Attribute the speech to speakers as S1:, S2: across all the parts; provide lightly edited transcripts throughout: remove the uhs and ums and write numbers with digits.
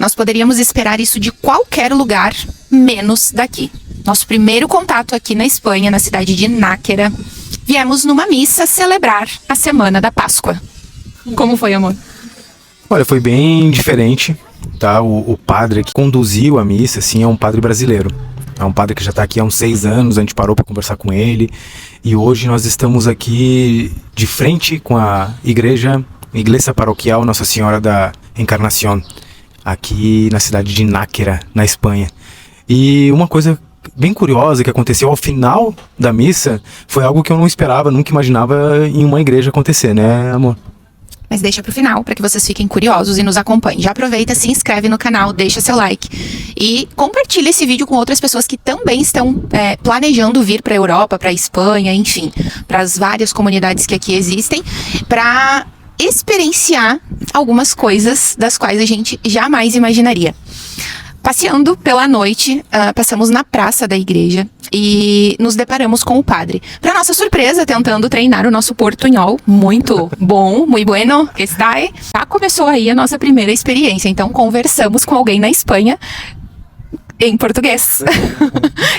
S1: Nós poderíamos esperar isso de qualquer lugar, menos daqui. Nosso primeiro contato aqui na Espanha, na cidade de Náquera, viemos numa missa celebrar a Semana da Páscoa. Como foi, amor?
S2: Olha, foi bem diferente, tá? O padre que conduziu a missa, assim, é um padre brasileiro. É um padre que já está aqui há uns 6 anos, a gente parou para conversar com ele. E hoje nós estamos aqui de frente com a Igreja Paroquial Nossa Senhora da Encarnación, aqui na cidade de Náquera, na Espanha. E uma coisa bem curiosa que aconteceu ao final da missa foi algo que eu não esperava, nunca imaginava em uma igreja acontecer, né, amor?
S1: Mas deixa pro final, para que vocês fiquem curiosos e nos acompanhem. Já aproveita, se inscreve no canal, deixa seu like e compartilha esse vídeo com outras pessoas que também estão planejando vir para a Europa, para a Espanha, enfim, para as várias comunidades que aqui existem, para experienciar algumas coisas das quais a gente jamais imaginaria. Passeando pela noite, passamos na praça da igreja e nos deparamos com o padre. Para nossa surpresa, tentando treinar o nosso portunhol, muito bom, muito bueno, que está aí. Já começou aí a nossa primeira experiência, então conversamos com alguém na Espanha em português.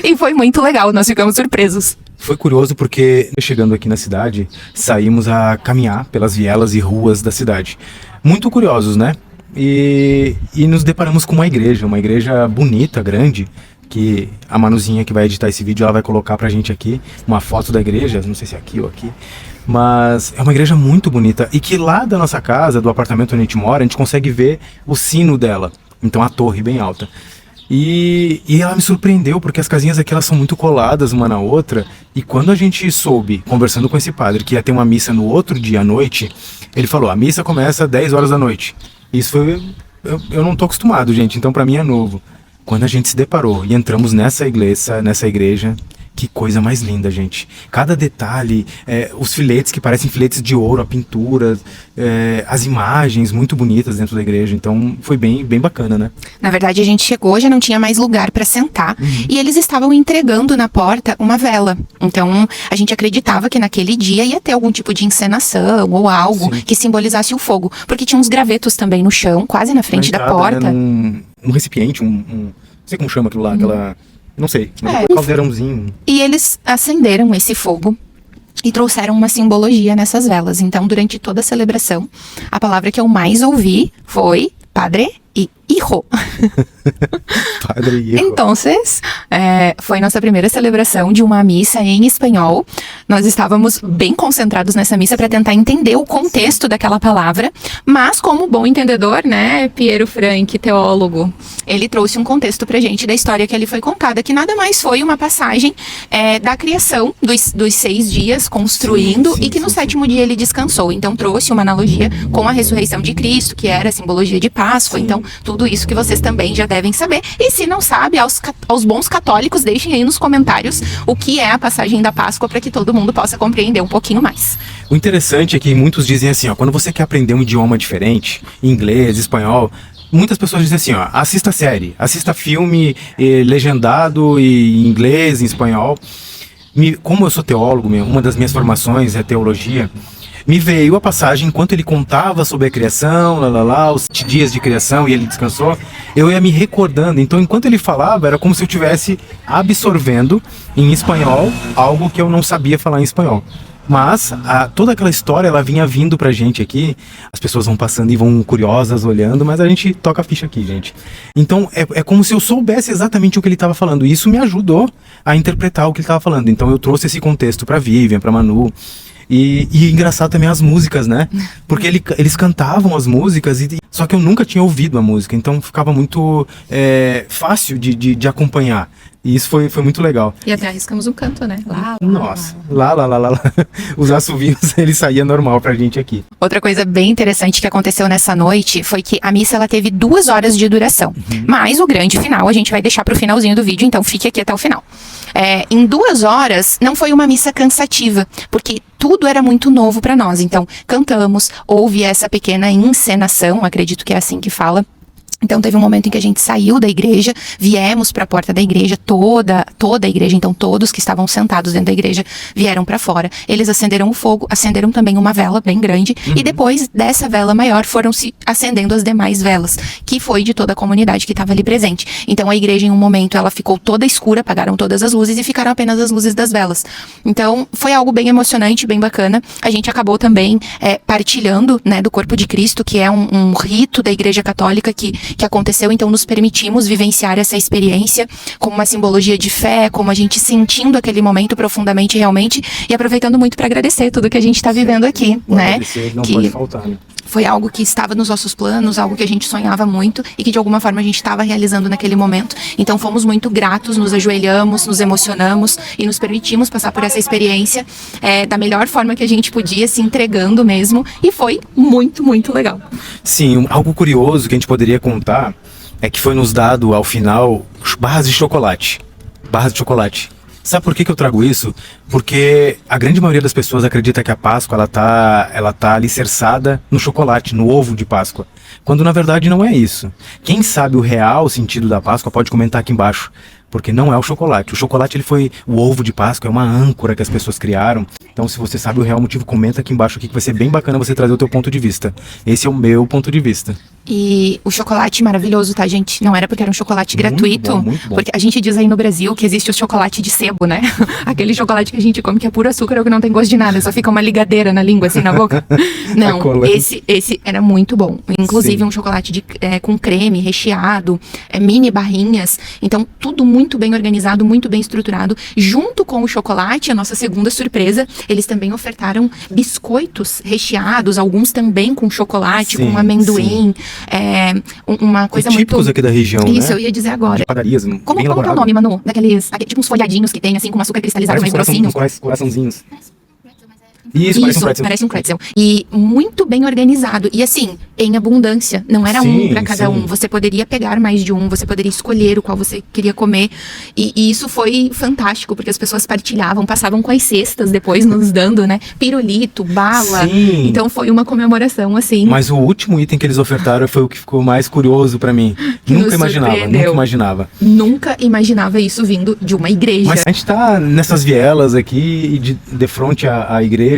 S1: E foi muito legal, nós ficamos surpresos.
S2: Foi curioso porque, chegando aqui na cidade, saímos a caminhar pelas vielas e ruas da cidade. Muito curiosos, né? E nos deparamos com uma igreja bonita, grande, que a Manuzinha que vai editar esse vídeo, ela vai colocar pra gente aqui uma foto da igreja, não sei se é aqui ou aqui, mas é uma igreja muito bonita e que lá da nossa casa, do apartamento onde a gente mora, a gente consegue ver o sino dela, então a torre bem alta. E ela me surpreendeu, porque as casinhas aqui elas são muito coladas uma na outra, e quando a gente soube, conversando com esse padre, que ia ter uma missa no outro dia à noite, ele falou, a missa começa às 10 horas da noite. Isso foi... Eu não tô acostumado, gente, então pra mim é novo. Quando a gente se deparou e entramos nessa igreja, que coisa mais linda, gente. Cada detalhe, os filetes que parecem filetes de ouro, a pintura, as imagens muito bonitas dentro da igreja. Então foi bem bacana, né?
S1: Na verdade, a gente chegou, já não tinha mais lugar para sentar. E eles estavam entregando na porta uma vela. Então a gente acreditava que naquele dia ia ter algum tipo de encenação ou algo que simbolizasse o fogo. Porque tinha uns gravetos também no chão, quase na frente da porta.
S2: Né, um recipiente, não sei como chama aquilo lá, aquela... Não sei, um caldeirãozinho. E
S1: eles acenderam esse fogo e trouxeram uma simbologia nessas velas. Então, durante toda a celebração, a palavra que eu mais ouvi foi padre e hijo.
S2: Padre e hijo.
S1: Então, foi nossa primeira celebração de uma missa em espanhol. Nós estávamos bem concentrados nessa missa para tentar entender o contexto daquela palavra, mas como bom entendedor, né, Piero Frank, teólogo, ele trouxe um contexto pra gente da história que ali foi contada, que nada mais foi uma passagem da criação dos 6 dias construindo e que no 7º dia ele descansou. Então trouxe uma analogia com a ressurreição de Cristo, que era a simbologia de Páscoa. Então tudo isso que vocês também já devem saber. E se não sabe, aos bons católicos, deixem aí nos comentários o que é a passagem da Páscoa para que todo mundo possa compreender um pouquinho mais.
S2: O interessante é que muitos dizem assim, ó, quando você quer aprender um idioma diferente, inglês, espanhol, muitas pessoas dizem assim, ó, assista série, assista filme legendado em inglês, em espanhol. Como eu sou teólogo, uma das minhas formações é teologia, me veio a passagem, enquanto ele contava sobre a criação, os 7 dias de criação e ele descansou, eu ia me recordando. Então, enquanto ele falava, era como se eu estivesse absorvendo em espanhol algo que eu não sabia falar em espanhol. Mas toda aquela história, ela vinha vindo pra gente aqui, as pessoas vão passando e vão curiosas, olhando, mas a gente toca a ficha aqui, gente. Então, é como se eu soubesse exatamente o que ele estava falando, e isso me ajudou a interpretar o que ele estava falando. Então, eu trouxe esse contexto pra Vivian, pra Manu. E engraçado também as músicas, né? Porque eles cantavam as músicas, só que eu nunca tinha ouvido a música, então ficava muito fácil de acompanhar. E isso foi muito legal.
S1: E até arriscamos um canto, né?
S2: Nossa, lá. Os assovios, ele saía normal pra gente aqui.
S1: Outra coisa bem interessante que aconteceu nessa noite foi que a missa ela teve 2 horas de duração. Mas o grande final a gente vai deixar pro finalzinho do vídeo, então fique aqui até o final. Em 2 horas não foi uma missa cansativa, porque tudo era muito novo para nós. Então cantamos, houve essa pequena encenação, acredito que é assim que fala. Então teve um momento em que a gente saiu da igreja, viemos para a porta da igreja, toda a igreja, então todos que estavam sentados dentro da igreja vieram para fora. Eles acenderam o fogo, acenderam também uma vela bem grande, e depois dessa vela maior foram se acendendo as demais velas, que foi de toda a comunidade que estava ali presente. Então a igreja em um momento ela ficou toda escura, apagaram todas as luzes e ficaram apenas as luzes das velas. Então foi algo bem emocionante, bem bacana. A gente acabou também partilhando, né, do corpo de Cristo, que é um rito da igreja católica que aconteceu, então nos permitimos vivenciar essa experiência como uma simbologia de fé, como a gente sentindo aquele momento profundamente realmente e aproveitando muito para agradecer tudo que a gente está vivendo aqui, né?
S2: Não pode faltar, né?
S1: Foi algo que estava nos nossos planos, algo que a gente sonhava muito e que de alguma forma a gente estava realizando naquele momento. Então fomos muito gratos, nos ajoelhamos, nos emocionamos e nos permitimos passar por essa experiência da melhor forma que a gente podia, se entregando mesmo. E foi muito, muito legal.
S2: Sim, algo curioso que a gente poderia contar é que foi nos dado ao final barras de chocolate. Barras de chocolate. Sabe por que eu trago isso? Porque a grande maioria das pessoas acredita que a Páscoa ela tá alicerçada no chocolate, no ovo de Páscoa. Quando na verdade não é isso. Quem sabe o real sentido da Páscoa pode comentar aqui embaixo. Porque não é o chocolate. O chocolate, ele foi o ovo de Páscoa, é uma âncora que as pessoas criaram. Então, se você sabe o real motivo, comenta aqui embaixo aqui, que vai ser bem bacana você trazer o teu ponto de vista. Esse é o meu ponto de vista.
S1: E o chocolate maravilhoso, tá, gente? Não era porque era um chocolate gratuito.
S2: Muito bom.
S1: Porque a gente diz aí no Brasil que existe o chocolate de sebo, né? Aquele chocolate que a gente come que é puro açúcar ou que não tem gosto de nada, só fica uma ligadeira na língua, assim, na boca. Não, esse era muito bom. Inclusive um chocolate com creme, recheado, mini barrinhas. Então, tudo muito bem organizado, muito bem estruturado. Junto com o chocolate, a nossa segunda surpresa, eles também ofertaram biscoitos recheados, alguns também com chocolate, com amendoim. Uma coisa muito...
S2: típicos aqui da região,
S1: Isso,
S2: né?
S1: eu ia dizer agora.
S2: De padarias,
S1: Como que é o nome, Manu? Daqueles, tipo uns folhadinhos que tem, assim, com açúcar cristalizado mais grossinho.
S2: Coraçãozinhos.
S1: Isso, parece um pretzel. E muito bem organizado. E assim, em abundância. Não era um para cada um. Você poderia pegar mais de um, você poderia escolher o qual você queria comer. E isso foi fantástico, porque as pessoas partilhavam, passavam com as cestas depois nos dando, né? Pirulito, bala.
S2: Sim.
S1: Então foi uma comemoração, assim.
S2: Mas o último item que eles ofertaram foi o que ficou mais curioso pra mim. Nunca imaginava.
S1: Nunca imaginava isso vindo de uma igreja.
S2: Mas a gente tá nessas vielas aqui, de frente à igreja.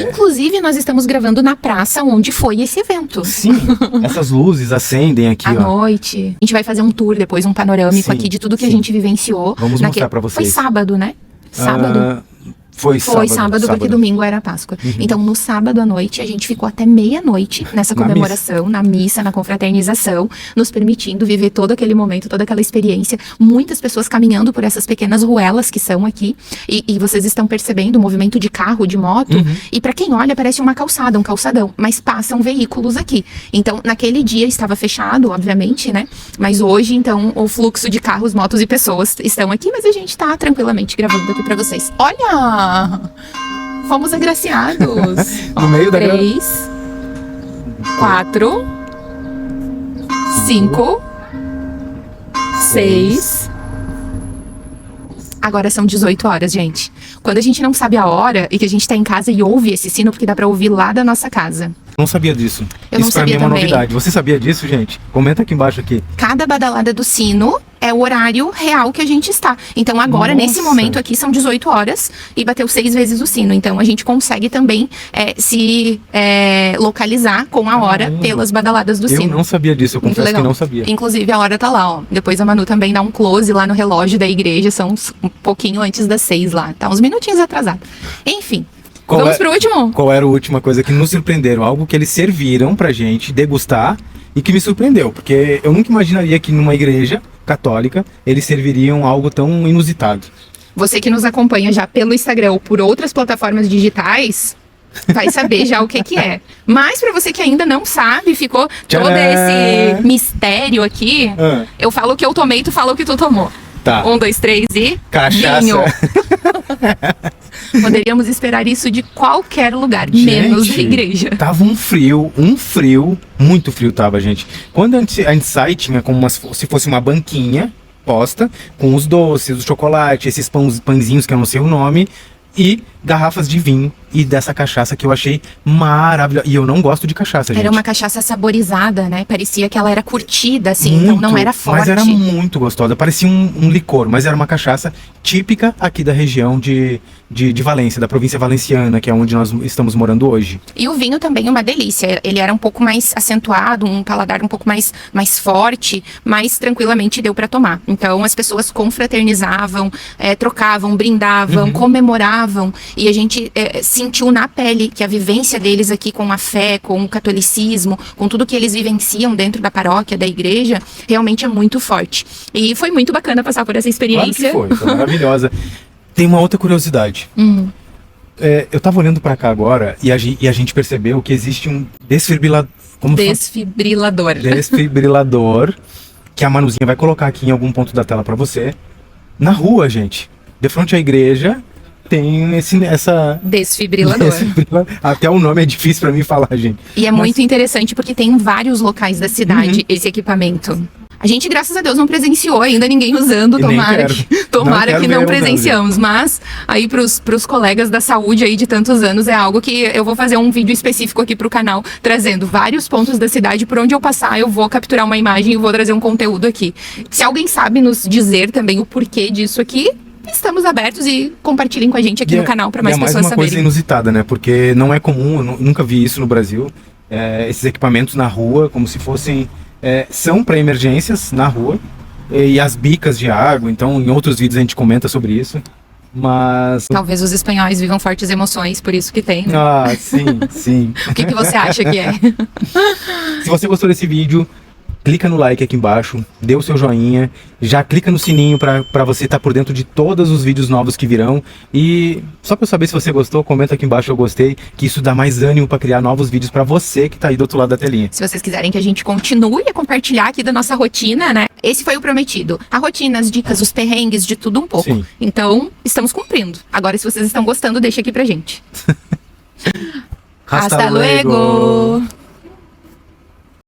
S1: Inclusive, nós estamos gravando na praça onde foi esse evento.
S2: Sim, essas luzes acendem aqui,
S1: à noite. A gente vai fazer um tour depois, um panorâmico aqui de tudo que a gente vivenciou.
S2: Vamos mostrar pra vocês.
S1: Foi sábado, né? Sábado. Foi sábado, porque domingo era Páscoa. Então, no sábado à noite, a gente ficou até meia-noite nessa comemoração, na missa, na confraternização, nos permitindo viver todo aquele momento, toda aquela experiência. Muitas pessoas caminhando por essas pequenas ruelas que são aqui. E vocês estão percebendo o movimento de carro, de moto. E para quem olha, parece uma calçada, um calçadão. Mas passam veículos aqui. Então, naquele dia estava fechado, obviamente, né? Mas hoje, então, o fluxo de carros, motos e pessoas estão aqui. Mas a gente tá tranquilamente gravando aqui para vocês. Olha! Fomos agraciados.
S2: No meio da
S1: 3, 4, 5, 6. Agora são 18 horas, gente. Quando a gente não sabe a hora e que a gente tá em casa e ouve esse sino, porque dá pra ouvir lá da nossa casa.
S2: Não sabia disso.
S1: Eu não sabia
S2: pra mim é uma
S1: também.
S2: novidade. Você sabia disso, gente? Comenta aqui embaixo aqui.
S1: Cada badalada do sino é o horário real que a gente está. Então agora, nesse momento aqui, são 18 horas e bateu 6 vezes o sino. Então a gente consegue também se localizar com a hora pelas badaladas do sino.
S2: Eu não sabia disso, eu confesso que não sabia.
S1: Inclusive a hora tá lá, ó. Depois a Manu também dá um close lá no relógio da igreja, são um pouquinho antes das 6 lá. Tá uns minutinhos atrasado. Enfim. Vamos pro último?
S2: Qual era a última coisa que nos surpreenderam? Algo que eles serviram pra gente degustar e que me surpreendeu. Porque eu nunca imaginaria que numa igreja católica eles serviriam algo tão inusitado.
S1: Você que nos acompanha já pelo Instagram ou por outras plataformas digitais, vai saber já o que é. Mas pra você que ainda não sabe, ficou todo esse mistério aqui, eu falo o que eu tomei, tu fala o que tu tomou.
S2: Tá.
S1: 1, 2, 3 e...
S2: Cachaça.
S1: Vinho. Poderíamos esperar isso de qualquer lugar, menos da igreja.
S2: Tava um frio, muito frio tava, gente. Quando a gente sai, tinha como se fosse uma banquinha posta, com os doces, o chocolate, esses pãezinhos que eu não sei o nome, e garrafas de vinho e dessa cachaça que eu achei maravilhosa. E eu não gosto de cachaça, gente.
S1: Era uma cachaça saborizada, né? Parecia que ela era curtida, assim, então não era forte.
S2: Mas era muito gostosa, parecia um licor, mas era uma cachaça típica aqui da região de Valência, da província valenciana, que é onde nós estamos morando hoje.
S1: E o vinho também é uma delícia, ele era um pouco mais acentuado, um paladar um pouco mais forte, mas tranquilamente deu para tomar. Então as pessoas confraternizavam, trocavam, brindavam, comemoravam, e a gente sentiu na pele que a vivência deles aqui com a fé, com o catolicismo, com tudo que eles vivenciam dentro da paróquia, da igreja, realmente é muito forte. E foi muito bacana passar por essa experiência.
S2: Claro que foi maravilhosa. Tem uma outra curiosidade. Eu tava olhando para cá agora e a gente percebeu que existe um desfibrilador, que a Manuzinha vai colocar aqui em algum ponto da tela para você. Na rua, gente, de frente à igreja, tem essa...
S1: Desfibrilador.
S2: Até o nome é difícil para mim falar, gente.
S1: E é muito interessante porque tem em vários locais da cidade esse equipamento. A gente, graças a Deus, não presenciou ainda ninguém usando, tomara que não presenciamos, mas aí pros colegas da saúde aí de tantos anos é algo que eu vou fazer um vídeo específico aqui pro canal, trazendo vários pontos da cidade, por onde eu passar eu vou capturar uma imagem e vou trazer um conteúdo aqui. Se alguém sabe nos dizer também o porquê disso aqui, estamos abertos e compartilhem com a gente aqui no canal para mais pessoas saberem. É mais uma coisa
S2: inusitada, né? Porque não é comum, eu nunca vi isso no Brasil, esses equipamentos na rua, como se fossem... são para emergências na rua, e as bicas de água, então em outros vídeos a gente comenta sobre isso, mas...
S1: Talvez os espanhóis vivam fortes emoções, por isso que tem, né?
S2: Ah, sim.
S1: O que você acha que é?
S2: Se você gostou desse vídeo, clica no like aqui embaixo, dê o seu joinha, já clica no sininho para você estar por dentro de todos os vídeos novos que virão. E só para eu saber se você gostou, comenta aqui embaixo eu gostei, que isso dá mais ânimo para criar novos vídeos para você que tá aí do outro lado da telinha.
S1: Se vocês quiserem que a gente continue a compartilhar aqui da nossa rotina, né? Esse foi o prometido. A rotina, as dicas, os perrengues, de tudo um pouco.
S2: Sim.
S1: Então, estamos cumprindo. Agora, se vocês estão gostando, deixa aqui pra gente.
S2: Hasta luego!